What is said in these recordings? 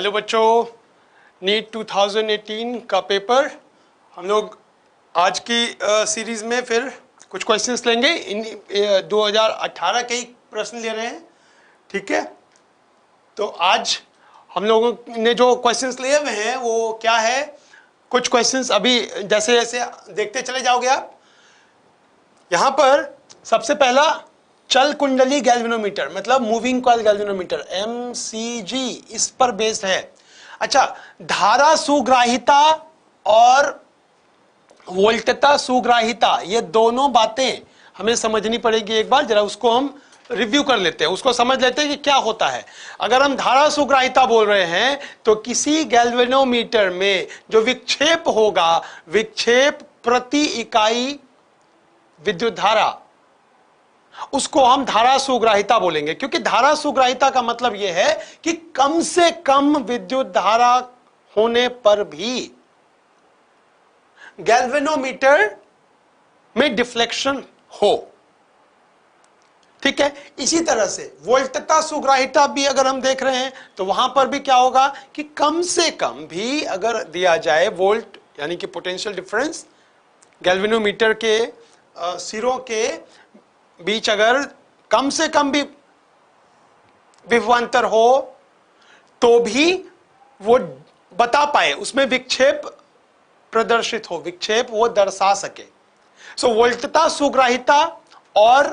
Hello बच्चों, NEET 2018 का paper हम लोग आज की सीरीज में फिर कुछ क्वेश्चंस लेंगे। इन 2018 के ही प्रश्न ले रहे हैं, ठीक है। तो आज हम लोगों ने जो क्वेश्चंस लिए हुए हैं वो क्या है, कुछ क्वेश्चंस अभी जैसे जैसे देखते चले जाओगे आप। यहाँ पर सबसे पहला चल कुंडली गैल्वेनोमीटर मतलब मूविंग कॉइल गैल्वेनोमीटर MCG, इस पर बेस्ड है। अच्छा, धारा सुग्राहिता और वोल्टता सुग्राहिता, ये दोनों बातें हमें समझनी पड़ेगी। एक बार जरा उसको हम रिव्यू कर लेते हैं, उसको समझ लेते हैं कि क्या होता है। अगर हम धारा सुग्राहिता बोल रहे हैं तो किसी गैल्वेनोमीटर में जो विक्षेप होगा, विक्षेप प्रति इकाई विद्युत धारा, उसको हम धारा सुग्राहिता बोलेंगे। क्योंकि धारा सुग्राहिता का मतलब यह है कि कम से कम विद्युत धारा होने पर भी गैल्वेनोमीटर में डिफ्लेक्शन हो, ठीक है। इसी तरह से वोल्टता सुग्राहिता भी अगर हम देख रहे हैं तो वहां पर भी क्या होगा कि कम से कम भी अगर दिया जाए वोल्ट यानी कि पोटेंशियल डिफरेंस गैल्वेनोमीटर के सिरों के बीच अगर कम से कम भी विभवांतर हो तो भी वो बता पाए, उसमें विक्षेप प्रदर्शित हो, विक्षेप वो दर्शा सके। सो वोल्टता सुग्राहिता और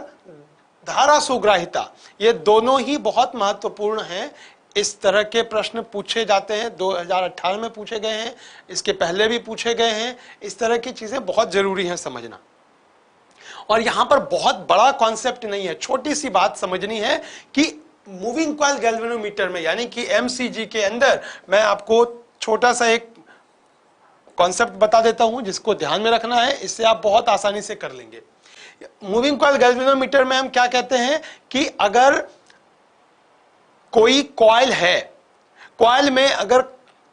धारा सुग्राहिता ये दोनों ही बहुत महत्वपूर्ण हैं। इस तरह के प्रश्न पूछे जाते हैं, 2018 में पूछे गए हैं, इसके पहले भी पूछे गए हैं। इस तरह की चीजें बहुत जरूरी हैं समझना। और यहां पर बहुत बड़ा कॉन्सेप्ट नहीं है, छोटी सी बात समझनी है कि मूविंग कॉइल गैल्वेनोमीटर में यानी कि MCG के अंदर मैं आपको छोटा सा एक कॉन्सेप्ट बता देता हूं जिसको ध्यान में रखना है, इससे आप बहुत आसानी से कर लेंगे। मूविंग कॉइल गैल्वेनोमीटर में हम क्या कहते हैं कि अगर कोई कॉइल है, कॉइल में अगर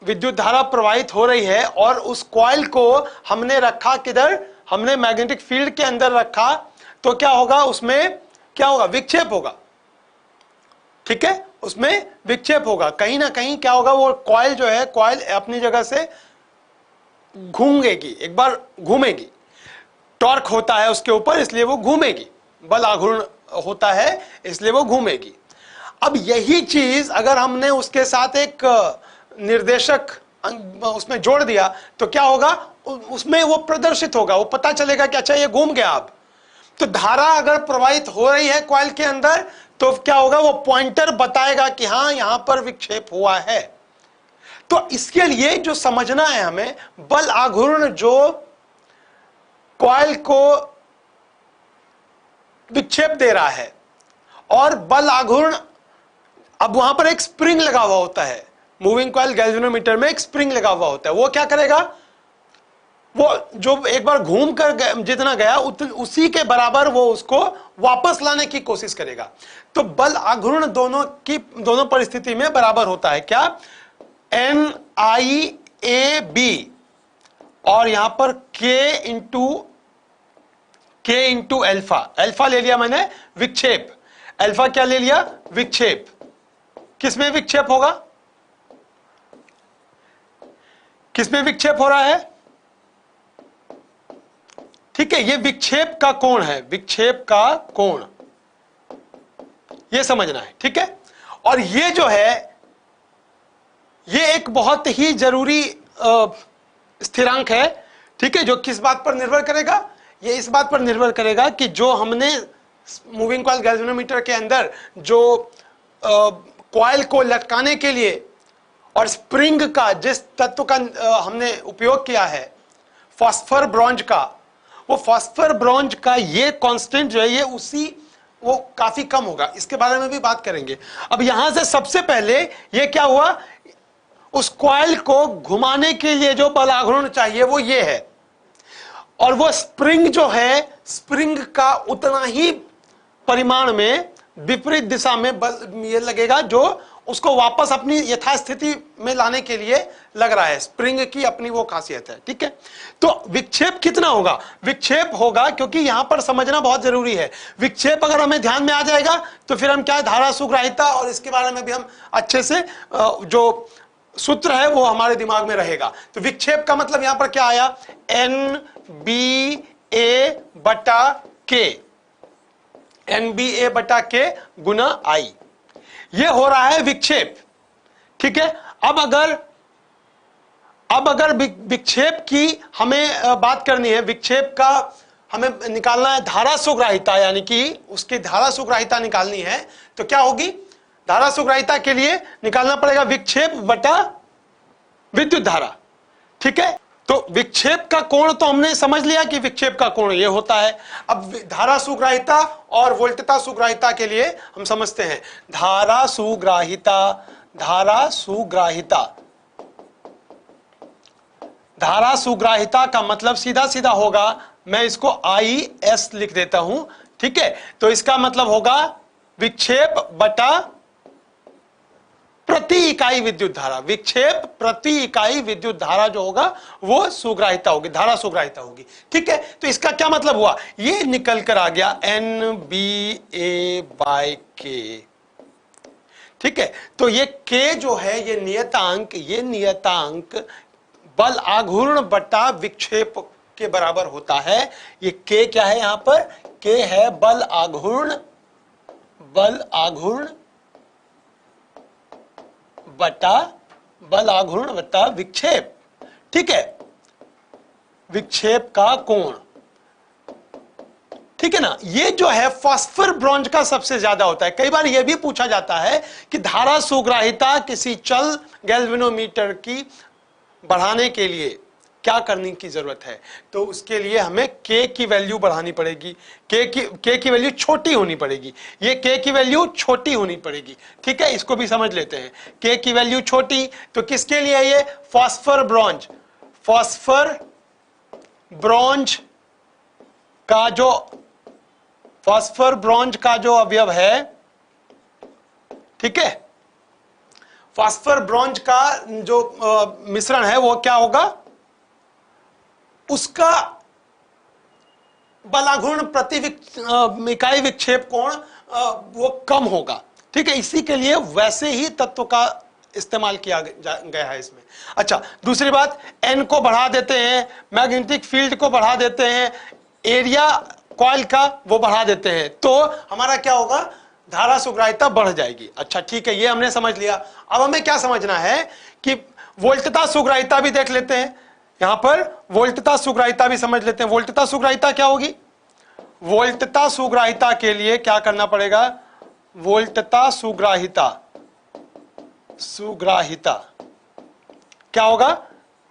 विद्युत धारा प्रवाहित हो रही है और उस कॉइल को हमने रखा किधर, हमने मैग्नेटिक फील्ड के अंदर रखा, तो क्या होगा, उसमें क्या होगा, विक्षेप होगा, ठीक है। उसमें विक्षेप होगा, कहीं ना कहीं क्या होगा, वो कॉइल जो है, कॉइल अपनी जगह से घूमेगी, एक बार घूमेगी, टॉर्क होता है उसके ऊपर इसलिए वो घूमेगी, बल आघूर्ण होता है इसलिए वो घूमेगी। अब यही चीज अगर हमने उसके साथ एक निर्देशक उसमें जोड़ दिया तो क्या होगा, उसमें वो प्रदर्शित होगा, वो पता चलेगा कि अच्छा ये घूम गया। अब तो धारा अगर प्रवाहित हो रही है कॉइल के अंदर तो क्या होगा, वो पॉइंटर बताएगा कि हाँ यहां पर विक्षेप हुआ है। तो इसके लिए जो समझना है हमें, बल आघूर्ण जो कॉइल को विक्षेप दे रहा है और बल आघूर्ण, अब वहां पर एक स्प्रिंग लगा हुआ होता है, मूविंग कॉइल गैल्वेनोमीटर में एक स्प्रिंग लगा हुआ होता है। वो क्या करेगा, वो जो एक बार घूम कर जितना गया उसी के बराबर वो उसको वापस लाने की कोशिश करेगा। तो बल आघूर्ण दोनों परिस्थिति में बराबर होता है, क्या, NIAB और यहां पर K इंटू अल्फा। अल्फा ले लिया मैंने विक्षेप, अल्फा क्या ले लिया, विक्षेप। किसमें विक्षेप होगा, किसमें विक्षेप हो रहा है, ठीक है। ये विक्षेप का कोण है, विक्षेप का कोण, ये समझना है, ठीक है। और ये जो है ये एक बहुत ही जरूरी स्थिरांक है, ठीक है, जो किस बात पर निर्भर करेगा, ये इस बात पर निर्भर करेगा कि जो हमने मूविंग कॉइल गैल्वेनोमीटर के अंदर जो कॉइल को लटकाने के लिए और स्प्रिंग का जिस तत्व का हमने उपयोग किया है, फास्फर ब्रॉन्ज का, वो फास्फर ब्रॉन्ज का ये कांस्टेंट जो है ये वो काफी कम होगा। इसके बारे में भी बात करेंगे। अब यहां से सबसे पहले ये क्या हुआ, उस कॉइल को घुमाने के लिए जो बल आघूर्ण चाहिए वो ये है, और वो स्प्रिंग जो है, स्प्रिंग का उतना ही परिमाण में विपरीत दिशा में बल ये लगेगा जो उसको वापस अपनी यथास्थिति में लाने के लिए लग रहा है। स्प्रिंग की अपनी वो खासियत है, ठीक है। तो विक्षेप कितना होगा, विक्षेप होगा, क्योंकि यहां पर समझना बहुत जरूरी है, विक्षेप अगर हमें ध्यान में आ जाएगा तो फिर हम क्या, धारा सुग्राहिता और इसके बारे में भी हम अच्छे से जो सूत्र है वो हमारे दिमाग में रहेगा। तो विक्षेप का मतलब यहां पर क्या आया, NBA बटा के, NBA बटा के गुना आई, ये हो रहा है विक्षेप। ठीक है, अब अगर विक्षेप की हमें बात करनी है, विक्षेप का हमें निकालना है धारा सुग्राहिता, यानी कि उसकी धारा सुग्राहिता निकालनी है, तो क्या होगी, धारा सुग्राहिता के लिए निकालना पड़ेगा विक्षेप बटा विद्युत धारा। ठीक है, तो विक्षेप का कोण तो हमने समझ लिया कि विक्षेप का कोण ये होता है। अब धारा सुग्राहिता और वोल्टता सुग्राहिता के लिए हम समझते हैं धारा सुग्राहिता, धारा सुग्राहिता, धारा सुग्राहिता का मतलब सीधा सीधा होगा, मैं इसको IS लिख देता हूं। ठीक है, तो इसका मतलब होगा विक्षेप बटा प्रति इकाई विद्युत धारा, विक्षेप प्रति इकाई विद्युत धारा जो होगा वो सुग्राहिता होगी, धारा सुग्राहिता होगी। ठीक है, तो इसका क्या मतलब हुआ, ये निकल कर आ गया NBA/K। ठीक है, तो ये K जो है ये नियतांक बल आघूर्ण बटा विक्षेप के बराबर होता है। ये K क्या है, यहां पर K है बल आघूर्ण बटा विक्षेप। ठीक है, विक्षेप का कोण, ठीक है ना, ये जो है फास्फर ब्रॉन्ज का सबसे ज्यादा होता है। कई बार यह भी पूछा जाता है कि धारा सुग्राहिता किसी चल गैल्वेनोमीटर की बढ़ाने के लिए क्या करने की जरूरत है, तो उसके लिए हमें K की वैल्यू बढ़ानी पड़ेगी, K की वैल्यू छोटी होनी पड़ेगी, ये K की वैल्यू छोटी होनी पड़ेगी। ठीक है, इसको भी समझ लेते हैं, K की वैल्यू छोटी, तो किसके लिए ये फास्फर ब्रॉन्ज का जो अवयव है, ठीक है, फास्फर ब्रॉन्ज का जो मिश्रण है वो क्या होगा, उसका बलाघूर्ण प्रति इकाई विक्षेप कोण वो कम होगा। ठीक है, इसी के लिए वैसे ही तत्व का इस्तेमाल किया गया है इसमें। अच्छा, दूसरी बात, N को बढ़ा देते हैं, मैग्नेटिक फील्ड को बढ़ा देते हैं, एरिया कॉइल का वो बढ़ा देते हैं, तो हमारा क्या होगा, धारा सुग्राहिता बढ़ जाएगी। अच्छा ठीक है, ये हमने समझ लिया। अब हमें क्या समझना है कि वोल्टता सुग्राहिता भी देख लेते हैं, यहां पर वोल्टता सुग्राहिता भी समझ लेते हैं। वोल्टता सुग्राहिता क्या होगी, वोल्टता सुग्राहिता के लिए क्या करना पड़ेगा, वोल्टता सुग्राहिता क्या होगा,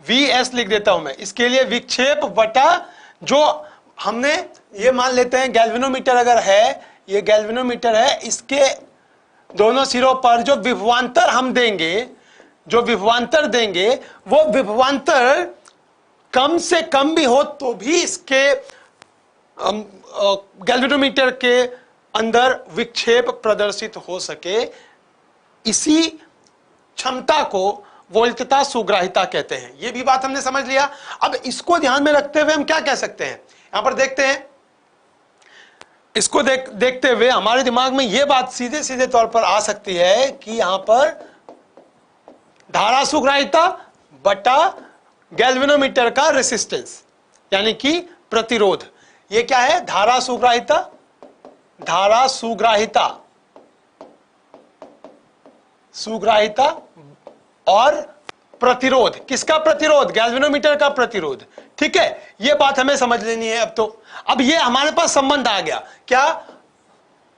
VS लिख देता हूं मैं, इसके लिए विक्षेप बटा, जो हमने ये मान लेते हैं गैल्वेनोमीटर अगर है, ये गैल्वेनोमीटर है, इसके दोनों सिरों पर जो विभवांतर हम देंगे, वो विभवांतर कम से कम भी हो तो भी इसके गैल्वेनोमीटर के अंदर विक्षेप प्रदर्शित हो सके, इसी क्षमता को वोल्टता सुग्राहिता कहते हैं। यह भी बात हमने समझ लिया। अब इसको ध्यान में रखते हुए हम क्या कह सकते हैं, यहां पर देखते हैं, इसको देखते हुए हमारे दिमाग में यह बात सीधे सीधे तौर पर आ सकती है कि यहां पर धारा सुग्राहिता बटा गैल्वेनोमीटर का रेसिस्टेंस यानी कि प्रतिरोध, ये क्या है, धारा सुग्राहिता और प्रतिरोध, किसका प्रतिरोध, गैल्वेनोमीटर का प्रतिरोध। ठीक है, यह बात हमें समझ लेनी है। अब ये हमारे पास संबंध आ गया, क्या,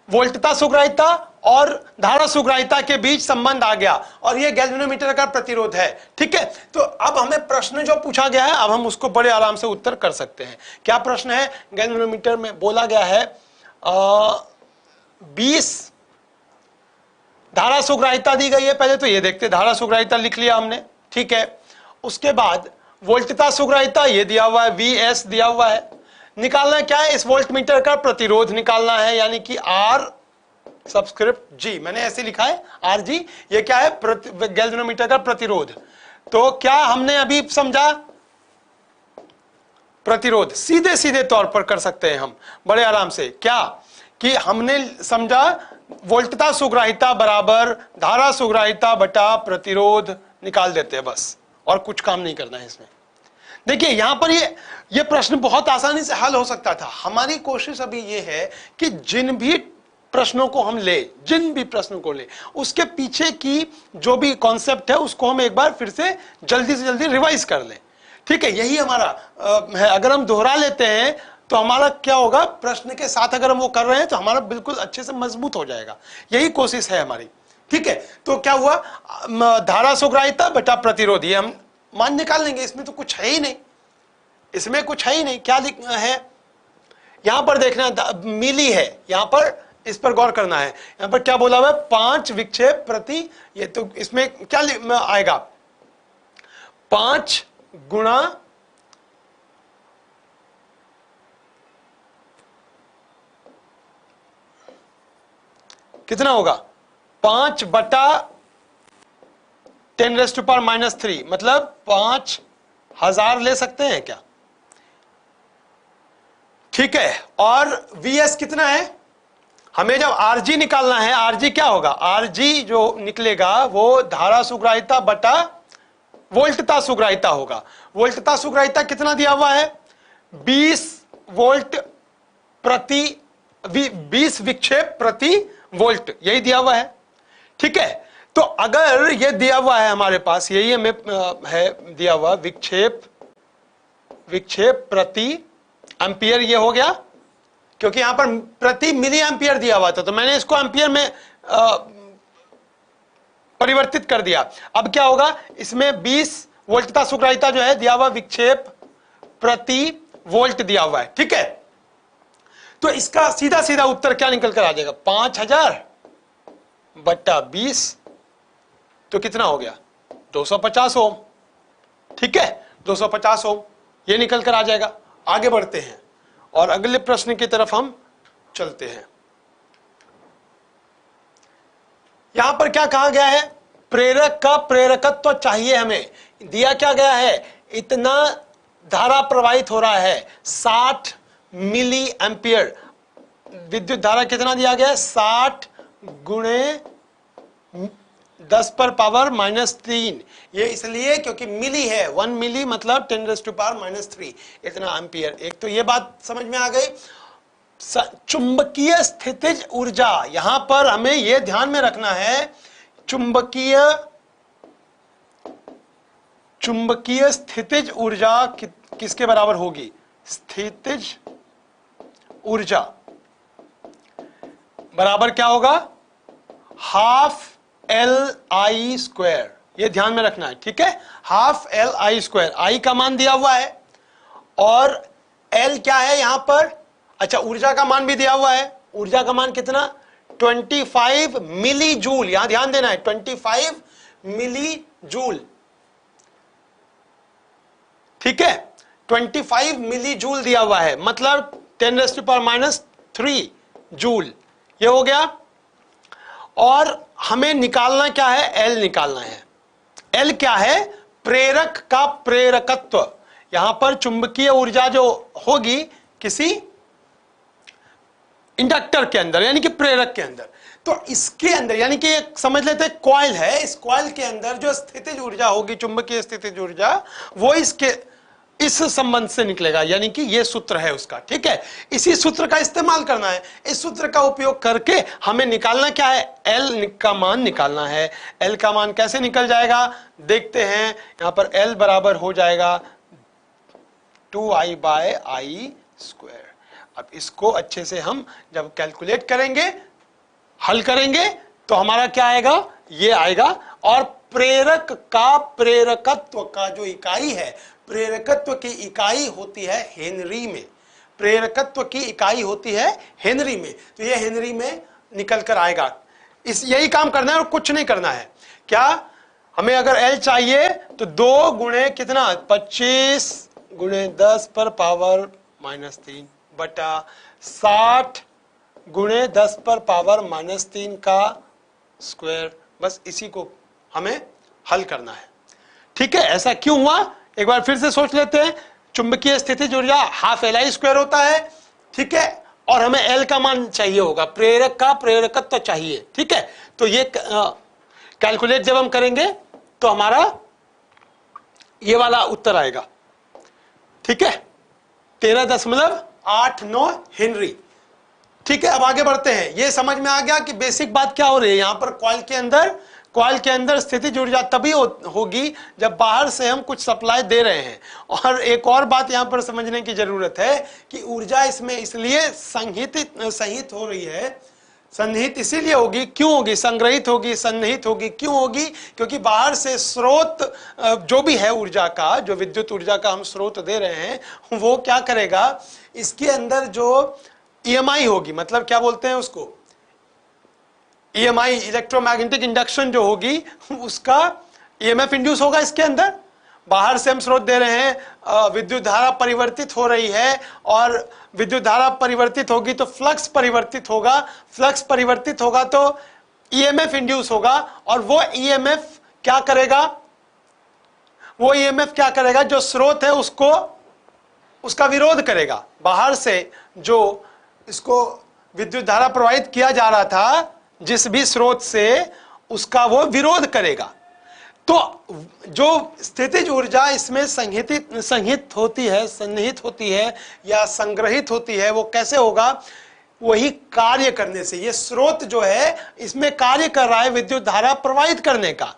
वोल्टता सुग्राहिता और धारा सुग्राहिता के बीच संबंध आ गया, और ये गैल्वेनोमीटर का प्रतिरोध है। ठीक है, तो अब हमें प्रश्न जो पूछा गया है, अब हम उसको बड़े आराम से उत्तर कर सकते हैं। क्या प्रश्न है, गैल्वेनोमीटर में बोला गया है 20 धारा सुग्राहिता दी गई है। पहले तो ये देखते, धारा सुग्राहिता लिख लिया हमने, ठीक है, उसके बाद वोल्टता सुग्राहिता ये दिया हुआ है, VS दिया हुआ है, निकालना क्या है, इस वोल्टमीटर का प्रतिरोध निकालना है, यानी कि R सबस्क्रिप्ट G, मैंने ऐसे लिखा है RG, ये क्या है, गैल्वेनोमीटर का प्रतिरोध। तो क्या हमने अभी समझा, प्रतिरोध सीधे सीधे तौर पर कर सकते हैं हम बड़े आराम से, क्या कि हमने समझा वोल्टता सुग्राहिता बराबर धारा सुग्राहिता बटा प्रतिरोध निकाल देते हैं बस, और कुछ काम नहीं करना है इसमें। देखिए यहां पर ये प्रश्न बहुत आसानी से हल हो सकता था। हमारी कोशिश अभी ये है कि जिन भी प्रश्नों को हम ले, जिन भी प्रश्नों को ले, उसके पीछे की जो भी कॉन्सेप्ट है उसको हम एक बार फिर से जल्दी रिवाइज कर लें। ठीक है, यही हमारा है। अगर हम दोहरा लेते हैं तो हमारा क्या होगा, प्रश्न के साथ अगर हम वो कर रहे हैं तो हमारा बिल्कुल अच्छे से मजबूत हो जाएगा। यही कोशिश है हमारी। ठीक है, तो क्या हुआ, धारा सुग्राहिता बटा प्रतिरोध, ये हम मान निकाल लेंगे। इसमें तो कुछ है ही नहीं, इसमें कुछ है ही नहीं। क्या है यहां पर देखना, मिली है यहां पर, इस पर गौर करना है। यहां पर क्या बोला हुआ है, 5 विक्षेप प्रति, ये तो इसमें क्या आएगा, 5 गुणा कितना होगा, 5 बटा 10⁻⁻3, मतलब 5000 ले सकते हैं क्या। ठीक है, और Vs कितना है, हमें जब Rg निकालना है, Rg क्या होगा, Rg जो निकलेगा वो धारा सुग्राहिता बटा वोल्टता सुग्राहिता होगा। वोल्टता सुग्राहिता कितना दिया हुआ है, 20 वोल्ट प्रति 20 विक्षेप प्रति वोल्ट, यही दिया हुआ है। ठीक है, तो अगर ये दिया हुआ है हमारे पास, यही हमें है दिया हुआ, विक्षेप प्रति एम्पियर ये हो गया, क्योंकि यहां पर प्रति मिली एम्पियर दिया हुआ था तो मैंने इसको एम्पियर में परिवर्तित कर दिया। अब क्या होगा, इसमें 20 वोल्टता सुग्राहिता जो है दिया हुआ, विक्षेप प्रति वोल्ट दिया हुआ है। ठीक है, तो इसका सीधा सीधा उत्तर क्या निकल कर आ जाएगा, 5000 बटा 20, तो कितना हो गया, 250 ओम। ठीक है, 250 ओम ये निकल कर आ जाएगा। आगे बढ़ते हैं और अगले प्रश्न की तरफ हम चलते हैं। यहां पर क्या कहा गया है, प्रेरक का प्रेरकत्व तो चाहिए हमें। दिया क्या गया है, इतना धारा प्रवाहित हो रहा है, 60 मिली एम्पियर। विद्युत धारा कितना दिया गया है, 60 गुणे 10⁻⁻3। ये इसलिए क्योंकि मिली है, 1 मिली मतलब 10⁻⁻3 इतना एम्पियर। एक तो ये बात समझ में आ गई। चुंबकीय स्थितिज ऊर्जा, यहां पर हमें यह ध्यान में रखना है, चुंबकीय स्थितिज ऊर्जा किसके बराबर होगी, स्थितिज ऊर्जा बराबर क्या होगा, ½LI²। ये ध्यान में रखना है। ठीक है, ½ LI², I का मान दिया हुआ है और L क्या है यहां पर, अच्छा ऊर्जा का मान भी दिया हुआ है। ऊर्जा का मान कितना, 25 मिली जूल, यहां ध्यान देना है, 25 मिली जूल। ठीक है, 25 मिली जूल दिया हुआ है, मतलब 10⁻⁻3 जूल, ये हो गया। और हमें निकालना क्या है, L निकालना है। L क्या है, प्रेरक का प्रेरकत्व। यहां पर चुंबकीय ऊर्जा जो होगी किसी इंडक्टर के अंदर, यानी कि प्रेरक के अंदर, तो इसके अंदर यानी कि समझ लेते हैं कॉइल है, इस कॉइल के अंदर जो स्थितिज ऊर्जा होगी, चुंबकीय स्थितिज ऊर्जा, वो इस संबंध से निकलेगा, यानी कि ये सूत्र है उसका। ठीक है, इसी सूत्र का इस्तेमाल करना है। इस सूत्र का उपयोग करके हमें निकालना क्या है, L का मान निकालना है। L का मान कैसे निकल जाएगा, देखते हैं। यहां पर L बराबर हो जाएगा 2I/I²। अब इसको अच्छे से हम जब कैलकुलेट करेंगे, हल करेंगे, तो हमारा क्या आएगा, ये आएगा। और प्रेरक का प्रेरकत्व का जो इकाई है, प्रेरकत्व की इकाई होती है हेनरी में, प्रेरकत्व की इकाई होती है हेनरी में, तो ये हेनरी में निकल कर आएगा। यही काम करना है और कुछ नहीं करना है। क्या हमें अगर L चाहिए तो 2 गुणे कितना, 25 गुणे 10⁻⁻3 बटा 60 गुणे 10⁻⁻3 का स्क्वायर। बस इसी को हमें हल करना है। ठीक है, ऐसा क्यों हुआ, एक बार फिर से सोच लेते हैं। चुंबकीय स्थितिज ऊर्जा ½ LI² होता है। ठीक है, और हमें L का मान चाहिए होगा, प्रेरक का प्रेरकत्व चाहिए। ठीक है, तो ये कैलकुलेट जब हम करेंगे तो हमारा ये वाला उत्तर आएगा। ठीक है, 13.89 हेनरी। ठीक है, अब आगे बढ़ते हैं। ये समझ में आ गया कि बेसिक बात क्या हो रही है यहां पर। कॉइल के अंदर स्थितिज ऊर्जा तभी होगी जब बाहर से हम कुछ सप्लाई दे रहे हैं। और एक और बात यहां पर समझने की जरूरत है कि ऊर्जा इसमें इसलिए सन्निहित हो रही है, सन्निहित इसीलिए होगी, क्यों होगी, संग्रहित होगी, सन्निहित होगी, क्यों होगी, क्योंकि बाहर से स्रोत जो भी है ऊर्जा का, जो विद्युत ऊर्जा का हम स्रोत दे रहे हैं, वो क्या करेगा, इसके अंदर जो EMI होगी, मतलब क्या बोलते हैं उसको, EMI इलेक्ट्रोमैग्नेटिक इंडक्शन जो होगी, उसका EMF इंड्यूस होगा इसके अंदर। बाहर से हम स्रोत दे रहे हैं, विद्युत धारा परिवर्तित हो रही है, और विद्युत धारा परिवर्तित होगी तो फ्लक्स परिवर्तित होगा, फ्लक्स परिवर्तित होगा तो EMF इंड्यूस होगा, और वो EMF क्या करेगा, वो EMF क्या करेगा, जो स्रोत है उसको, उसका विरोध करेगा। बाहर से जो इसको विद्युत धारा प्रवाहित किया जा रहा था जिस भी स्रोत से, उसका वो विरोध करेगा। तो जो स्थितिज ऊर्जा इसमें संहित होती है या संग्रहित होती है, वो कैसे होगा, वही कार्य करने से। ये स्रोत जो है इसमें कार्य कर रहा है विद्युत धारा प्रवाहित करने का।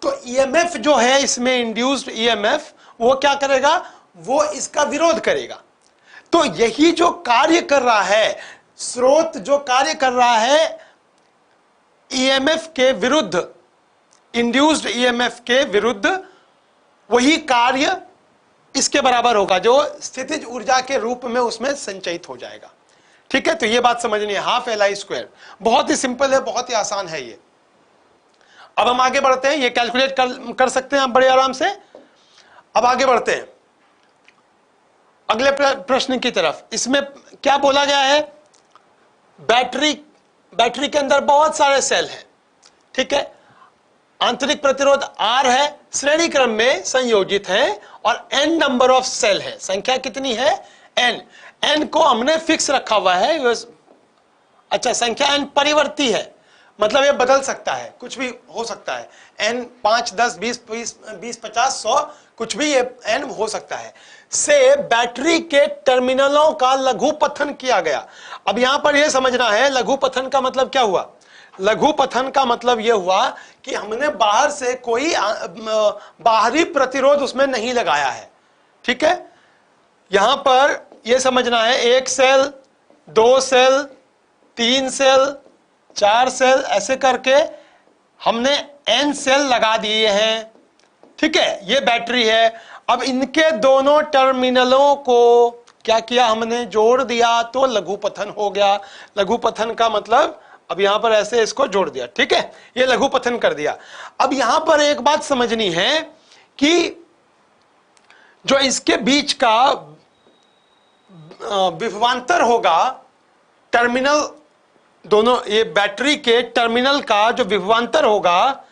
तो EMF जो है इसमें इंड्यूस्ड EMF, वो क्या करेगा, वो इसका विरोध करेगा। तो यही जो कार्य कर रहा है, स्रोत जो कार्य कर रहा है EMF के विरुद्ध, इंड्यूस्ड EMF के विरुद्ध, वही कार्य इसके बराबर होगा जो स्थितिज ऊर्जा के रूप में उसमें संचयित हो जाएगा। ठीक है, तो ये बात समझनी है, हाफ LI²। बहुत ही सिंपल है, बहुत ही आसान है ये। अब हम आगे बढ़ते हैं, ये कैलकुलेट कर सकते हैं आप बड़े आराम से। अब आगे बढ़ते हैं अगले प्रश्न की तरफ। इसमें क्या बोला गया है, बैटरी के अंदर बहुत सारे सेल हैं। ठीक है, आंतरिक प्रतिरोध R है, श्रेणी क्रम में संयोजित है, और n नंबर ऑफ सेल है। संख्या कितनी है, n को हमने फिक्स रखा हुआ है। अच्छा, संख्या n परिवर्ती है, मतलब ये बदल सकता है, कुछ भी हो सकता है। n 5, 10, 20, 50, 100, कुछ भी ये n हो सकता है। से बैटरी के टर्मिनलों का लघुपथन किया गया। अब यहां पर यह समझना है, लघुपथन का मतलब क्या हुआ। लघुपथन का मतलब यह हुआ कि हमने बाहर से कोई बाहरी प्रतिरोध उसमें नहीं लगाया है। ठीक है, यहां पर यह समझना है, 1 सेल, 2 सेल, 3 सेल, 4 सेल, ऐसे करके हमने n सेल लगा दिए हैं। ठीक है, ये बैटरी है। अब इनके दोनों टर्मिनलों को क्या किया, हमने जोड़ दिया, तो लघुपथन हो गया। लघुपथन का मतलब, अब यहां पर ऐसे इसको जोड़ दिया। ठीक है, ये लघुपथन कर दिया। अब यहां पर एक बात समझनी है कि जो इसके बीच का विभवांतर होगा, टर्मिनल दोनों, ये बैटरी के टर्मिनल का जो विभवांतर होगा,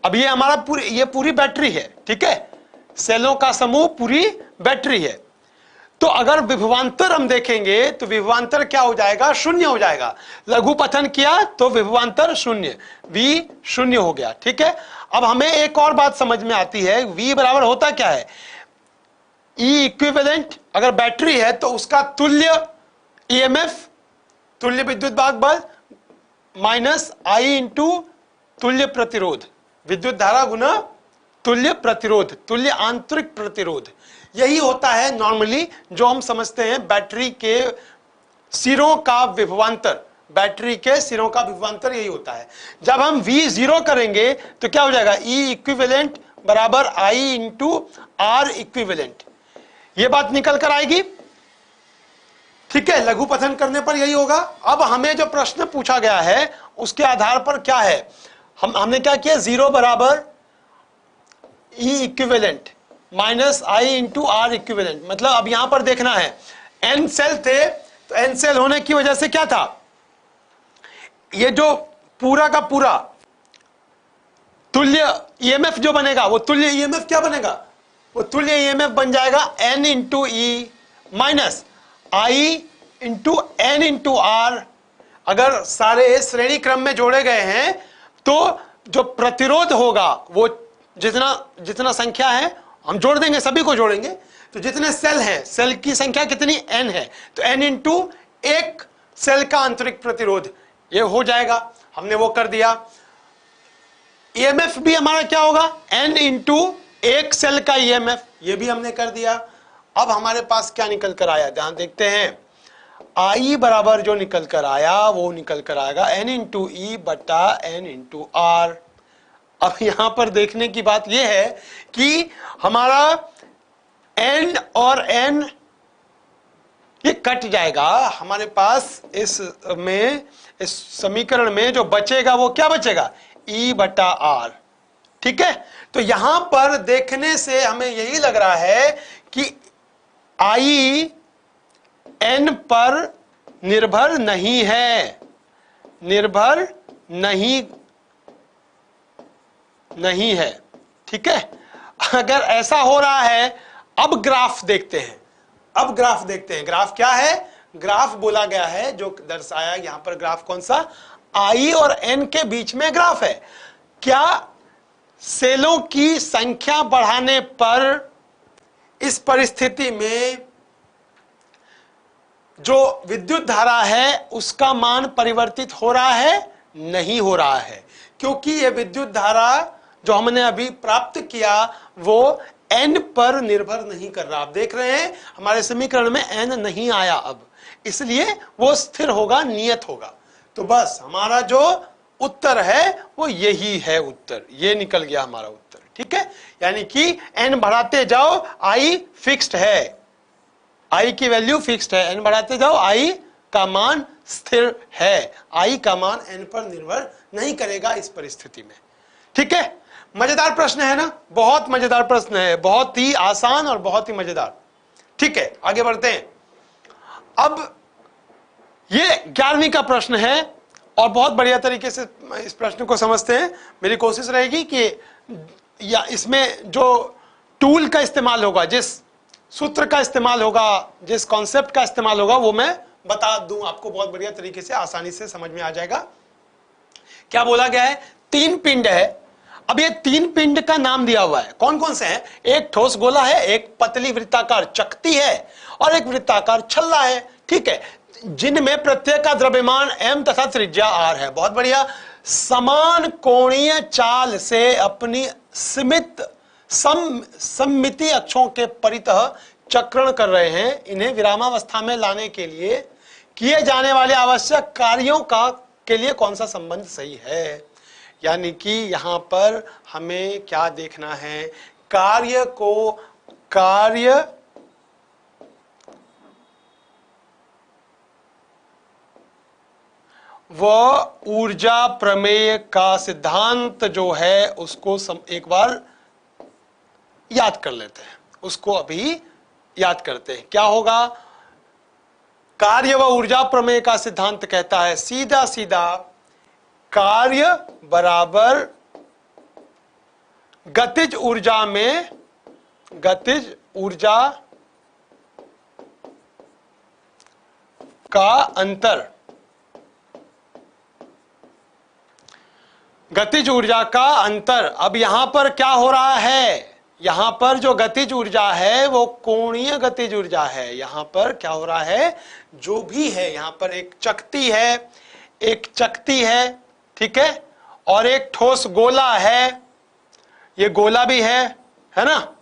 अब ये हमारा ये पूरी बैटरी है। ठीक है, सेलों का समूह पूरी बैटरी है। तो अगर विभवांतर हम देखेंगे तो विभवांतर क्या हो जाएगा, शून्य हो जाएगा। लघुपथन किया तो विभवांतर शून्य, V शून्य हो गया। ठीक है, अब हमें एक और बात समझ में आती है, V बराबर होता क्या है, E इक्विवेलेंट। अगर बैटरी है तो उसका तुल्य EMF, तुल्य विद्युत भाग बल, माइनस I इंटू तुल्य प्रतिरोध, विद्युत धारा गुना तुल्य प्रतिरोध, तुल्य आंतरिक प्रतिरोध। यही होता है नॉर्मली जो हम समझते हैं बैटरी के सिरों का विभवांतर। बैटरी के सिरों का विभवांतर यही होता है। जब हम V0 करेंगे तो क्या हो जाएगा, E इक्विवेलेंट बराबर I इंटू R इक्विवेलेंट। ये बात निकल कर आएगी। ठीक है, लघुपथन करने पर यही होगा। अब हमें जो प्रश्न पूछा गया है उसके आधार पर क्या है, हमने क्या किया, 0 बराबर E equivalent minus I into R equivalent. मतलब अब यहां पर देखना है, n सेल थे, तो n सेल होने की वजह से क्या था, ये जो पूरा का पूरा तुल्य EMF जो बनेगा, वो तुल्य EMF क्या बनेगा, वो तुल्य EMF बन जाएगा n into E minus I into n into R। अगर सारे श्रेणी क्रम में जोड़े गए हैं तो जो प्रतिरोध होगा वो जितना जितना संख्या है हम जोड़ देंगे, सभी को जोड़ेंगे, तो जितने सेल हैं, सेल की संख्या कितनी n है, तो n इंटू एक सेल का आंतरिक प्रतिरोध, ये हो जाएगा, हमने वो कर दिया। ईएमएफ भी हमारा क्या होगा, n इंटू एक सेल का ईएमएफ, ये भी हमने कर दिया। अब हमारे पास क्या निकल कर आया, ध्यान देखते हैं। आई बराबर जो निकल कर आया वो निकल कर आएगा n इंटू ई बटा n इंटू आर। अब यहां पर देखने की बात यह है कि हमारा n और n ये कट जाएगा, हमारे पास इस समीकरण में जो बचेगा वो क्या बचेगा, E बटा R। ठीक है, तो यहां पर देखने से हमें यही लग रहा है कि I n पर निर्भर नहीं है, निर्भर नहीं है। ठीक है, अगर ऐसा हो रहा है, अब ग्राफ देखते हैं, अब ग्राफ देखते हैं। ग्राफ क्या है, ग्राफ बोला गया है जो दर्शाया यहां पर, ग्राफ कौन सा, आई और n के बीच में ग्राफ है। क्या सेलों की संख्या बढ़ाने पर इस परिस्थिति में जो विद्युत धारा है उसका मान परिवर्तित हो रहा है, नहीं हो रहा है, क्योंकि यह विद्युत धारा जो हमने अभी प्राप्त किया वो n पर निर्भर नहीं कर रहा। आप देख रहे हैं हमारे समीकरण में n नहीं आया अब, इसलिए वो स्थिर होगा, नियत होगा। तो बस हमारा जो उत्तर है वो यही है, उत्तर ये निकल गया हमारा उत्तर। ठीक है, यानी कि n बढ़ाते जाओ i फिक्स्ड है, i की वैल्यू फिक्स्ड है, n बढ़ाते जाओ i का मान स्थिर है, i का मान n पर निर्भर नहीं करेगा इस परिस्थिति में। ठीक है, मजेदार प्रश्न है ना, बहुत मजेदार प्रश्न है, बहुत ही आसान और बहुत ही मजेदार। ठीक है, आगे बढ़ते हैं। अब ये 11वीं का प्रश्न है और बहुत बढ़िया तरीके से इस प्रश्न को समझते हैं। मेरी कोशिश रहेगी कि या इसमें जो टूल का इस्तेमाल होगा, जिस सूत्र का इस्तेमाल होगा, जिस कॉन्सेप्ट का इस्तेमाल होगा, वो मैं बता दूं आपको, बहुत बढ़िया तरीके से आसानी से समझ में आ जाएगा। क्या बोला गया है, 3 पिंड है। अब ये 3 पिंड का नाम दिया हुआ है, कौन कौन से हैं, एक ठोस गोला है, एक पतली वृत्ताकार चकती है और एक वृत्ताकार छल्ला है। ठीक है, जिनमें प्रत्येक का द्रव्यमान m तथा त्रिज्या r है। बहुत बढ़िया, समान कोणीय चाल से अपनी सममिति अक्षों के परितः चक्रण कर रहे हैं। इन्हें विरामावस्था में लाने के लिए किए जाने वाले आवश्यक कार्यों के लिए कौन सा संबंध सही है। यानी कि यहां पर हमें क्या देखना है, कार्य व ऊर्जा प्रमेय का सिद्धांत जो है उसको एक बार याद कर लेते हैं, उसको अभी याद करते हैं। क्या होगा, कार्य व ऊर्जा प्रमेय का सिद्धांत कहता है सीधा सीधा कार्य बराबर गतिज ऊर्जा में गतिज ऊर्जा का अंतर, गतिज ऊर्जा का अंतर। अब यहां पर क्या हो रहा है, यहां पर जो गतिज ऊर्जा है वो कोणीय गतिज ऊर्जा है। यहां पर क्या हो रहा है, जो भी है, यहां पर एक चकती है, ठीक है, और एक ठोस गोला है, ये गोला भी है ना,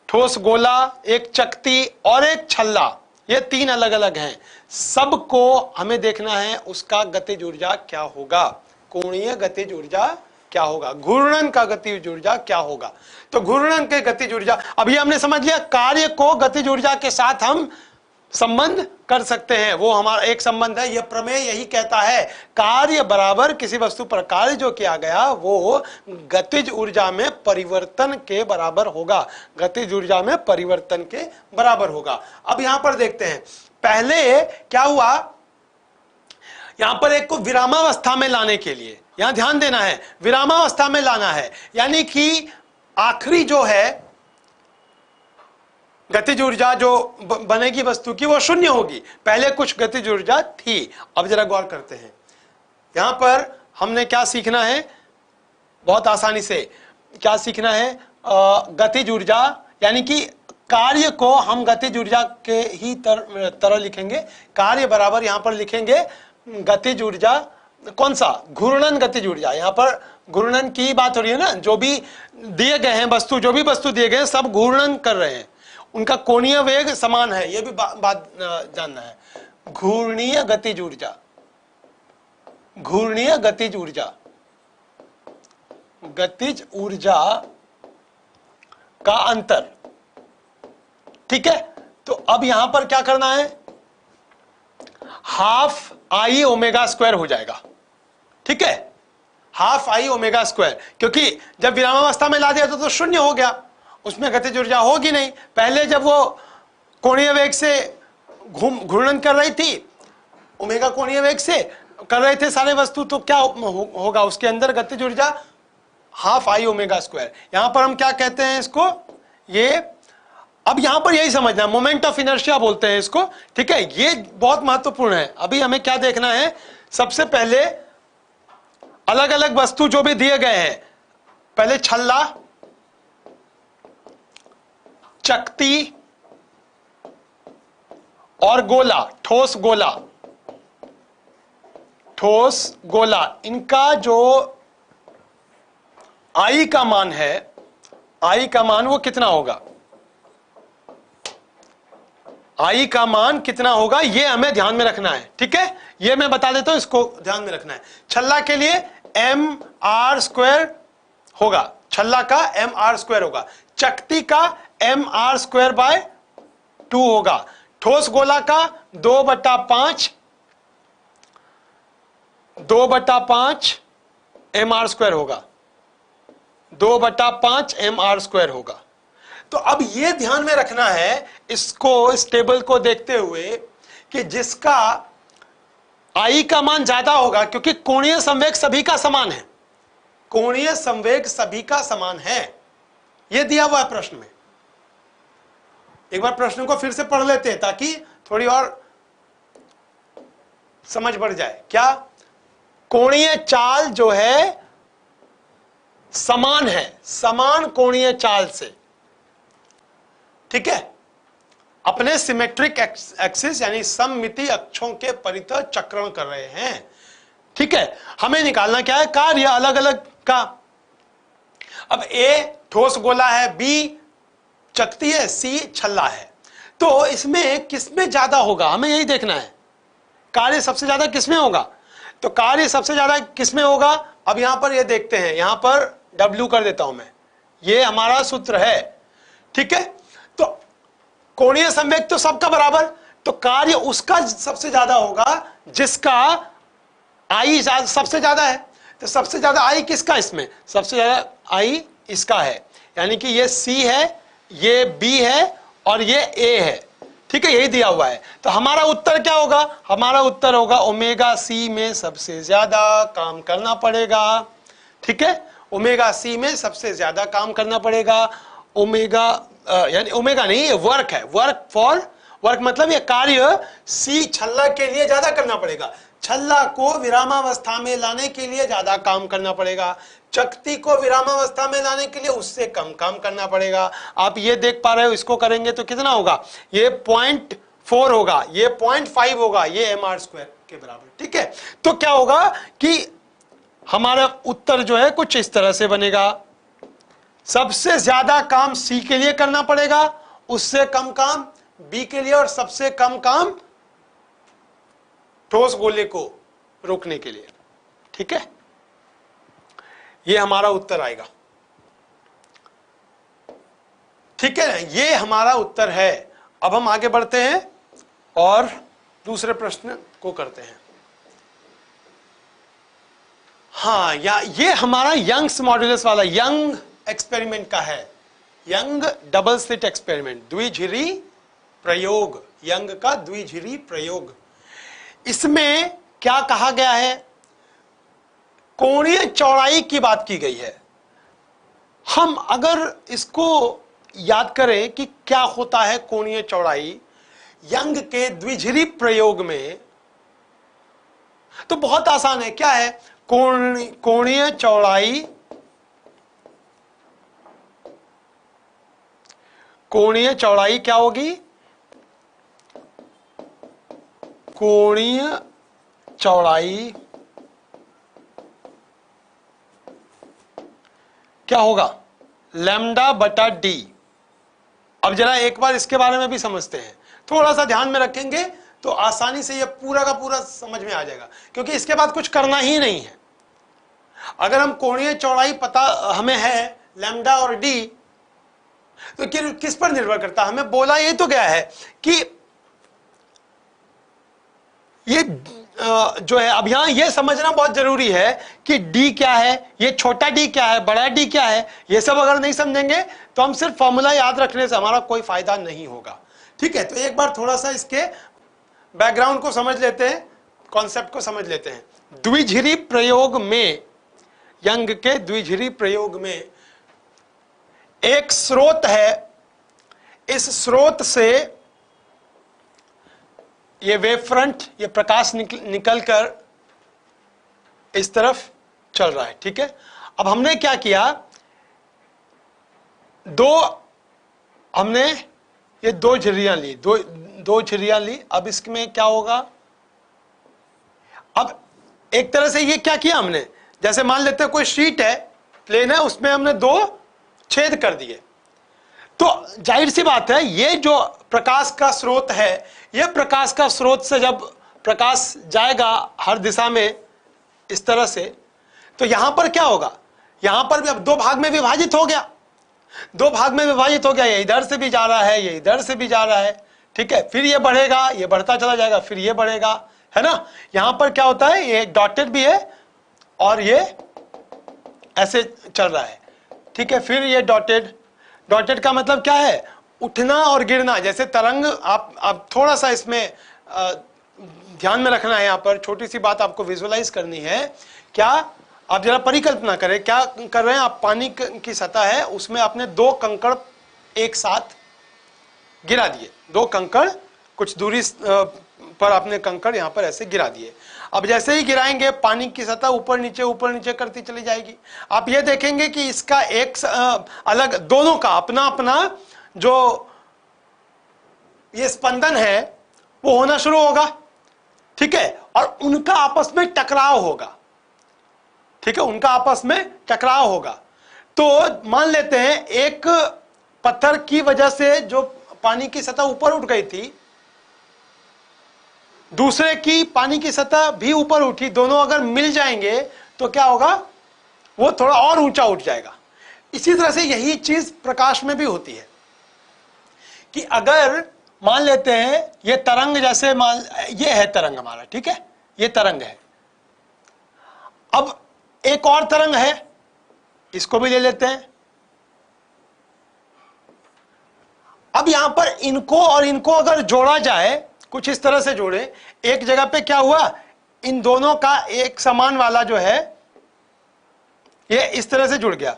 ठोस गोला, एक चकती और एक छल्ला, ये 3 अलग अलग हैं। सबको हमें देखना है उसका गतिज ऊर्जा क्या होगा, कोणीय गतिज ऊर्जा क्या होगा, घूर्णन का गतिज ऊर्जा क्या होगा। तो घूर्णन के गतिज ऊर्जा, अभी हमने समझ लिया कार्य को गतिज ऊर्जा के साथ हम संबंध कर सकते हैं, वो हमारा एक संबंध है। यह प्रमेय यही कहता है, कार्य बराबर किसी वस्तु पर कार्य जो किया गया वो गतिज ऊर्जा में परिवर्तन के बराबर होगा, गतिज ऊर्जा में परिवर्तन के बराबर होगा। अब यहां पर देखते हैं, पहले क्या हुआ, यहां पर एक को विरामावस्था में लाने के लिए, यहां ध्यान देना है, विरामावस्था में लाना है, यानी कि आखिरी जो है गतिज ऊर्जा जो बनेगी वस्तु की वो शून्य होगी। पहले कुछ गतिज ऊर्जा थी। अब जरा गौर करते हैं, यहां पर हमने क्या सीखना है, बहुत आसानी से क्या सीखना है, गतिज ऊर्जा, यानी कि कार्य को हम गतिज ऊर्जा के ही तरह लिखेंगे। कार्य बराबर यहां पर लिखेंगे गतिज ऊर्जा, कौन सा, घूर्णन गतिज ऊर्जा। यहां पर घूर्णन की बात हो रही है ना, जो भी दिए गए हैं वस्तु, जो भी वस्तु दिए गए हैं सब घूर्णन कर रहे हैं, उनका कोणीय वेग समान है, यह भी बात जानना है। घूर्णीय गतिज ऊर्जा, घूर्णीय गतिज ऊर्जा, गतिज ऊर्जा का अंतर, ठीक है। तो अब यहां पर क्या करना है, हाफ आई ओमेगा स्क्वायर हो जाएगा, ठीक है, हाफ आई ओमेगा स्क्वायर, क्योंकि जब विरामावस्था में ला दिया तो शून्य हो गया, उसमें गतिज ऊर्जा होगी नहीं। पहले जब वो कोणीय वेग से घूर्णन कर रही थी, ओमेगा कोणीय वेग से कर रहे थे सारे वस्तु, तो क्या होगा, उसके अंदर गतिज ऊर्जा हाफ आई ओमेगा स्क्वायर। यहां पर हम क्या कहते हैं इसको, ये अब यहां पर यही समझना, मोमेंट ऑफ इनर्शिया बोलते हैं इसको, ठीक है। ये बहुत महत्वपूर्ण है। अभी हमें क्या देखना है, सबसे पहले अलग अलग वस्तु जो भी दिए गए हैं, पहले छल्ला, चकती और गोला, ठोस गोला, ठोस गोला, इनका जो आई का मान है, आई का मान वो कितना होगा, आई का मान कितना होगा, ये हमें ध्यान में रखना है, ठीक है। ये मैं बता देता हूं, इसको ध्यान में रखना है। छल्ला के लिए एम आर स्क्वायर होगा, छल्ला का एम आर स्क्वायर होगा, चकती का एम आर स्क्वायर बाय 2 होगा, ठोस गोला का 2/5 एम आर स्क्वायर होगा, 2/5 एम आर स्क्वायर होगा। तो अब यह ध्यान में रखना है इसको, इस टेबल को देखते हुए, कि जिसका आई का मान ज्यादा होगा, क्योंकि कोणीय संवेग सभी का समान है, कोणीय संवेग सभी का समान है, यह दिया हुआ है प्रश्न में। एक बार प्रश्न को फिर से पढ़ लेते हैं ताकि थोड़ी और समझ बढ़ जाए। क्या, कोणीय चाल जो है समान है, समान कोणीय चाल से, ठीक है, अपने सिमेट्रिक एक्सिस यानी सममिति अक्षों के परितः चक्रण कर रहे हैं, ठीक है। हमें निकालना क्या है, कार्य अलग अलग का। अब ए ठोस गोला है, बी चकती है, सी छल्ला है, तो इसमें किसमें ज्यादा होगा, हमें यही देखना है। कार्य सबसे ज्यादा किसमें होगा, तो कार्य सबसे ज्यादा किसमें होगा, अब यहां पर ये देखते हैं, यहां पर W कर देता हूं मैं, ये हमारा सूत्र है, ठीक है। तो कोणीय संवेग तो सबका बराबर, तो कार्य उसका सबसे ज्यादा होगा जिसका आई सबसे ज्यादा है। तो सबसे ज्यादा आई किसका, इसमें सबसे ज्यादा आई इसका है, यानी कि ये C है, ये B है और ये A है, ठीक है, यही दिया हुआ है। तो हमारा उत्तर क्या होगा, हमारा उत्तर होगा ओमेगा C में सबसे ज्यादा काम करना पड़ेगा, ठीक है, ओमेगा C में सबसे ज्यादा काम करना पड़ेगा। ओमेगा यानी ओमेगा नहीं, ये वर्क है, वर्क फॉर, वर्क मतलब ये कार्य C छल्ला के लिए ज्यादा करना पड़ेगा, छल्ला को विरामावस्था में लाने के लिए ज्यादा काम करना पड़ेगा, चकती को विरामावस्था में लाने के लिए उससे कम काम करना पड़ेगा। आप ये देख पा रहे हो, इसको करेंगे तो कितना होगा, ये 0.4 होगा, ये 0.5 होगा, ये एम आर स्क्वायर के बराबर, ठीक है। तो क्या होगा कि हमारा उत्तर जो है कुछ इस तरह से बनेगा, सबसे ज्यादा काम सी के लिए करना पड़ेगा, उससे कम काम बी के लिए, और सबसे कम काम ठोस गोले को रोकने के लिए, ठीक है। ये हमारा उत्तर आएगा, ठीक है, ये हमारा उत्तर है। अब हम आगे बढ़ते हैं और दूसरे प्रश्न को करते हैं। हाँ, या ये हमारा यंग्स मॉड्यूलस वाला यंग एक्सपेरिमेंट का है, यंग डबल स्लिट एक्सपेरिमेंट, द्विझिरी प्रयोग, यंग का द्विझिरी प्रयोग। इसमें क्या कहा गया है, कोणीय चौड़ाई की बात की गई है। हम अगर इसको याद करें कि क्या होता है कोणीय चौड़ाई यंग के द्विझिरी प्रयोग में, तो बहुत आसान है। क्या है, कोणीय चौड़ाई कोणीय चौड़ाई क्या होगी? कोणीय चौड़ाई क्या होगा? लैम्डा बटा डी। अब जरा एक बार इसके बारे में भी समझते हैं, थोड़ा सा ध्यान में रखेंगे तो आसानी से ये पूरा का पूरा समझ में आ जाएगा, क्योंकि इसके बाद कुछ करना ही नहीं है। अगर हम कोणीय चौड़ाई पता हमें है लैम्डा और डी, तो किस पर निर्भर करता है? हमें बोला ये तो गया है कि ये जो है, अब यहां ये समझना बहुत जरूरी है कि डी क्या है, ये छोटा डी क्या है, बड़ा डी क्या है। ये सब अगर नहीं समझेंगे तो हम सिर्फ फॉर्मूला याद रखने से हमारा कोई फायदा नहीं होगा। ठीक है, तो एक बार थोड़ा सा इसके बैकग्राउंड को समझ लेते हैं, कॉन्सेप्ट को समझ लेते हैं। द्विझिरी प्रयोग में, यंग के द्विझिरी प्रयोग में एक स्रोत है, इस स्रोत से ये वेव फ्रंट, ये प्रकाश निकल कर इस तरफ चल रहा है। ठीक है, अब हमने क्या किया, हमने ये दो झिर्रियां ली, दो झिर्रियां ली। अब इसमें क्या होगा? अब एक तरह से ये क्या किया हमने, जैसे मान लेते हैं कोई शीट है, प्लेन है, उसमें हमने दो छेद कर दिए। तो जाहिर सी बात है, ये जो प्रकाश का स्रोत है, ये प्रकाश का स्रोत से जब प्रकाश जाएगा हर दिशा में इस तरह से, तो यहां पर क्या होगा? यहां पर भी अब दो भाग में विभाजित हो गया, दो भाग में विभाजित हो गया। ये इधर से भी जा रहा है, ये इधर से भी जा रहा है। ठीक है, फिर ये बढ़ेगा, ये बढ़ता चला जाएगा, फिर ये बढ़ेगा, है ना। यहां पर क्या होता है, ये डॉटेड भी है और ये ऐसे चल रहा है। ठीक है, फिर ये डॉटेड का मतलब क्या है? उठना और गिरना, जैसे तरंग। आप थोड़ा सा इसमें ध्यान में रखना है, यहां पर छोटी सी बात आपको विजुअलाइज करनी है। क्या आप जरा परिकल्पना करें, क्या कर रहे हैं आप? पानी की सतह है, उसमें आपने दो कंकड़ एक साथ गिरा दिए, दो कंकड़ कुछ दूरी पर आपने कंकड़ यहां पर ऐसे गिरा दिए। अब जैसे ही गिराएंगे पानी की सतह ऊपर नीचे करती चली जाएगी। आप ये देखेंगे कि इसका एक अलग, दोनों का अपना अपना जो ये स्पंदन है वो होना शुरू होगा। ठीक है, और उनका आपस में टकराव होगा। ठीक है, उनका आपस में टकराव होगा। तो मान लेते हैं एक पत्थर की वजह से जो पानी की सतह ऊपर उठ गई थी, दूसरे की पानी की सतह भी ऊपर उठी, दोनों अगर मिल जाएंगे तो क्या होगा? वो थोड़ा और ऊंचा उठ जाएगा। इसी तरह से यही चीज प्रकाश में भी होती है कि अगर मान लेते हैं ये तरंग, जैसे ये है तरंग हमारा, ठीक है, ये तरंग है। अब एक और तरंग है, इसको भी ले लेते हैं। अब यहां पर इनको और इनको अगर जोड़ा जाए, कुछ इस तरह से जोड़े, एक जगह पे क्या हुआ, इन दोनों का एक समान वाला जो है ये इस तरह से जुड़ गया।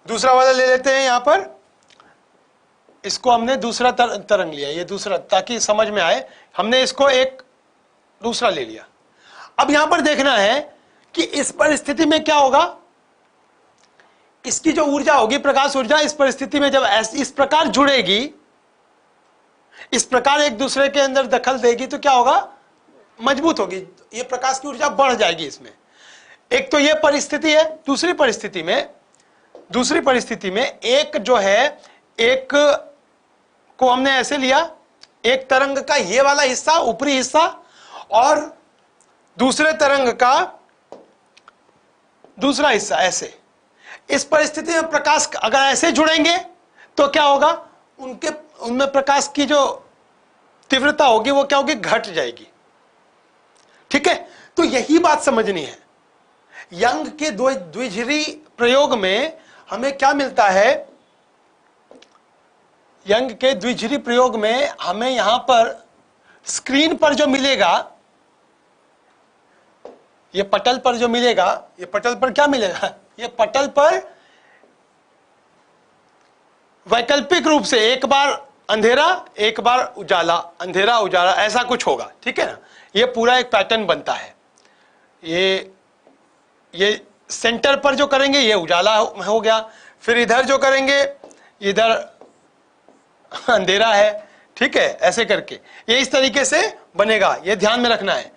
दूसरा वाला ले लेते हैं, यहां पर इसको हमने दूसरा तरंग लिया, ये दूसरा, ताकि समझ में आए, हमने इसको एक दूसरा ले लिया। अब यहां पर देखना है कि इस परिस्थिति में क्या होगा, इसकी जो ऊर्जा होगी, प्रकाश ऊर्जा, इस परिस्थिति में जब इस प्रकार जुड़ेगी, इस प्रकार एक दूसरे के अंदर दखल देगी, तो क्या होगा? मजबूत होगी, ये प्रकाश की ऊर्जा बढ़ जाएगी इसमें। एक तो ये परिस्थिति है। दूसरी परिस्थिति में एक जो है, एक को हमने ऐसे लिया, एक तरंग का ये वाला हिस्सा, ऊपरी हिस्सा, और दूसरे तरंग का दूसरा हिस्सा, ऐसे। इस परिस्थिति में प्रकाश अगर ऐसे जुड़ेंगे तो क्या होगा? उनमें प्रकाश की जो तीव्रता होगी वो क्या होगी? घट जाएगी। ठीक है, तो यही बात समझनी है। यंग के द्विझिरी प्रयोग में हमें क्या मिलता है? यंग के द्विझिरी प्रयोग में हमें यहां पर स्क्रीन पर जो मिलेगा, ये पटल पर जो मिलेगा, ये पटल पर क्या मिलेगा? ये पटल पर वैकल्पिक रूप से एक बार अंधेरा, एक बार उजाला, अंधेरा उजाला, ऐसा कुछ होगा। ठीक है ना, ये पूरा एक पैटर्न बनता है। ये सेंटर पर जो करेंगे ये उजाला हो गया, फिर इधर जो करेंगे इधर अंधेरा है, ठीक है, ऐसे करके ये इस तरीके से बनेगा, ये ध्यान में रखना है।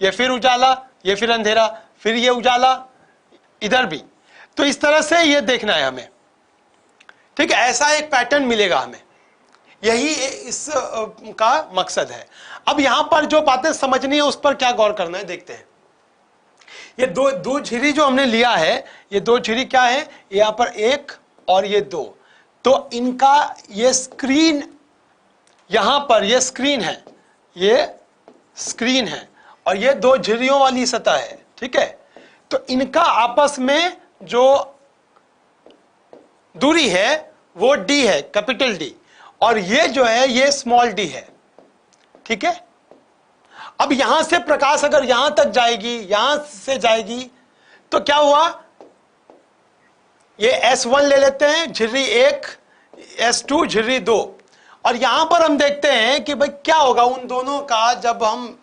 ये फिर उजाला, ये फिर अंधेरा, फिर ये उजाला, इधर भी। तो इस तरह से ये देखना है हमें, ठीक है, ऐसा एक पैटर्न मिलेगा हमें, यही इस का मकसद है। अब यहां पर जो बातें समझनी है उस पर क्या गौर करना है, देखते हैं। ये दो झिरी जो हमने लिया है, ये दो झिरी क्या है, यहां पर एक और ये दो, तो इनका ये स्क्रीन, यहां पर ये स्क्रीन है, ये स्क्रीन है, और ये दो झिरियों वाली सतह है, ठीक है। तो इनका आपस में जो दूरी है वो d है, कैपिटल D, और ये जो है ये स्मॉल d है, ठीक है। अब यहां से प्रकाश अगर यहां तक जाएगी, यहां से जाएगी, तो क्या हुआ, ये S1 ले लेते हैं, झिर्री 1, S2, झिर्री 2, और यहां पर हम देखते हैं कि भाई क्या होगा उन दोनों का, जब हम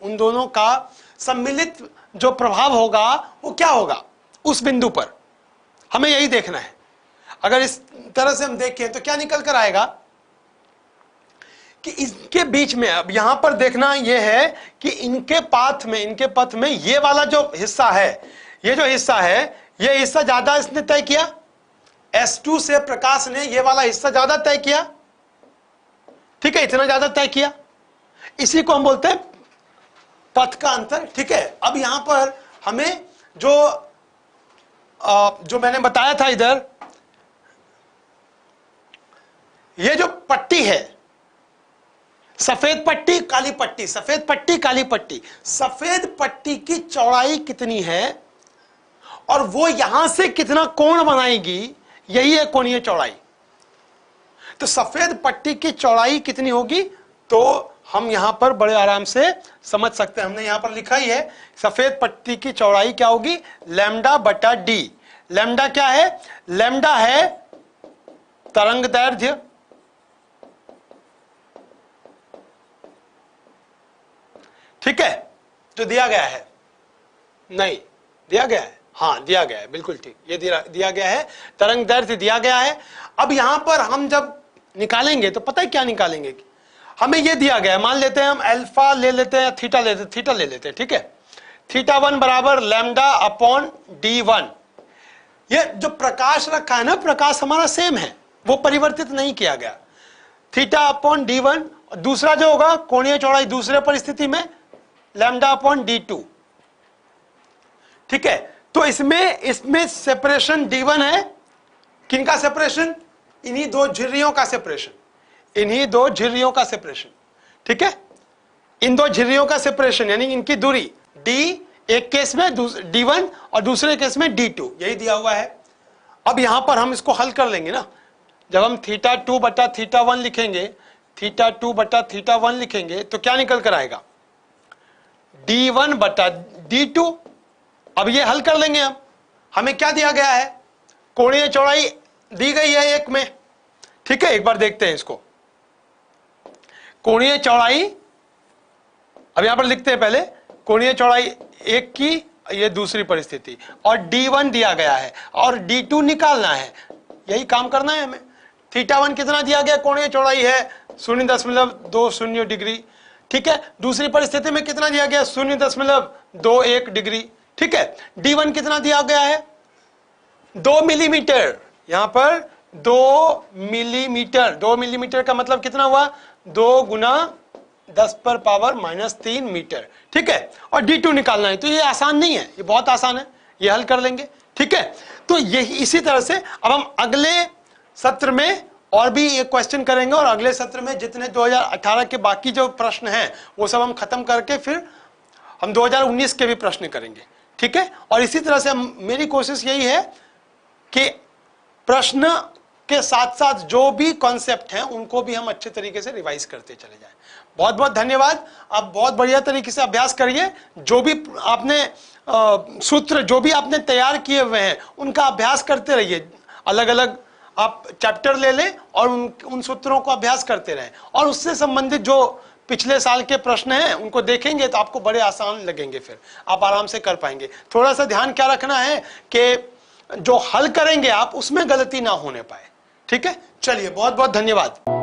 उन दोनों का सम्मिलित जो प्रभाव होगा वो क्या होगा उस बिंदु पर, हमें यही देखना है। अगर इस तरह से हम देखें तो क्या निकल कर आएगा कि इसके बीच में, अब यहां पर देखना यह है कि इनके पथ में ये वाला जो हिस्सा है, ये जो हिस्सा है, ये हिस्सा ज्यादा इसने तय किया, S2 से प्रकाश ने ये वाला हिस्सा ज्यादा तय किया, ठीक है, इतना ज्यादा तय किया, इसी को हम बोलते हैं पथ का अंतर, ठीक है। अब यहां पर हमें जो मैंने बताया था इधर, ये जो पट्टी है, सफेद पट्टी काली पट्टी, सफेद पट्टी काली पट्टी, सफेद पट्टी की चौड़ाई कितनी है और वो यहां से कितना कोण बनाएगी, यही है कोणीय चौड़ाई। तो सफेद पट्टी की चौड़ाई कितनी होगी, तो हम यहां पर बड़े आराम से समझ सकते हैं, हमने यहां पर लिखा ही है, सफेद पट्टी की चौड़ाई क्या होगी, लैम्डा बटा डी। लैम्डा क्या है, लैम्डा है तरंग दैर्ध्य, ठीक है, जो दिया गया है, नहीं दिया गया है, हाँ दिया गया है, बिल्कुल ठीक, ये दिया गया है, तरंग दैर्ध्य दिया गया है। अब यहां पर हम जब निकालेंगे तो पता है क्या निकालेंगे, हमें ये दिया गया है, मान लेते हैं हम अल्फा ले लेते हैं, थीटा ले लेते हैं, ठीक है, θ1 बराबर लैम्डा अपॉन d1। ये जो प्रकाश रखा है ना, प्रकाश हमारा सेम है, वो परिवर्तित नहीं किया गया, θ अपॉन d1, और दूसरा जो होगा कोणीय चौड़ाई दूसरे परिस्थिति में लैम्डा अपॉन d2, ठीक है। तो इसमें सेपरेशन d1 है, किनका सेपरेशन, इन्हीं दो झिर्रियों का सेपरेशन, इन्हीं दो झिर्रियों का सेपरेशन, ठीक है, इन दो झिर्रियों का सेपरेशन, यानी इनकी दूरी d, एक केस में d1 और दूसरे केस में d2, यही दिया हुआ है। अब यहां पर हम इसको हल कर लेंगे ना, जब हम θ2 बटा θ1 लिखेंगे, θ2 बटा θ1 लिखेंगे तो क्या निकल कर आएगा, d1 बटा d2। अब ये हल कर लेंगे हम, हमें क्या दिया गया है, कोणीय चौड़ाई दी गई है एक में, ठीक है, एक बार देखते हैं इसको, कोणीय चौड़ाई, अब यहां पर लिखते हैं पहले, कोणीय चौड़ाई एक की, ये दूसरी परिस्थिति, और d1 दिया गया है और d2 निकालना है, यही काम करना है हमें। θ1 कितना दिया गया, कोणीय चौड़ाई है 0.20 डिग्री, ठीक है, दूसरी परिस्थिति में कितना दिया गया, 0.21 डिग्री, ठीक है। d1 कितना दिया गया है, 2 मिलीमीटर, यहां पर 2 मिलीमीटर, 2 मिलीमीटर का मतलब कितना हुआ, 2 गुना 10⁻³ मीटर, ठीक है, और d2 निकालना है। तो ये आसान नहीं है, ये बहुत आसान है, ये हल कर लेंगे, ठीक है। तो यही इसी तरह से अब हम अगले सत्र में और भी एक क्वेश्चन करेंगे, और अगले सत्र में जितने 2018 के बाकी जो प्रश्न हैं वो सब हम खत्म करके फिर हम 2019 के भी प्रश्न करेंगे, ठीक है। और इसी तरह से मेरी कोशिश यही है कि प्रश्न के साथ साथ जो भी कॉन्सेप्ट हैं उनको भी हम अच्छे तरीके से रिवाइज करते चले जाएं। बहुत बहुत धन्यवाद, आप बहुत बढ़िया तरीके से अभ्यास करिए, जो भी आपने सूत्र जो भी आपने तैयार किए हुए हैं उनका अभ्यास करते रहिए, अलग अलग आप चैप्टर ले लें और उन सूत्रों को अभ्यास करते रहें, और उससे संबंधित जो पिछले साल के प्रश्न हैं उनको देखेंगे तो आपको बड़े आसान लगेंगे, फिर आप आराम से कर पाएंगे। थोड़ा सा ध्यान क्या रखना है कि जो हल करेंगे आप उसमें गलती ना होने पाए, ठीक है, चलिए बहुत बहुत धन्यवाद।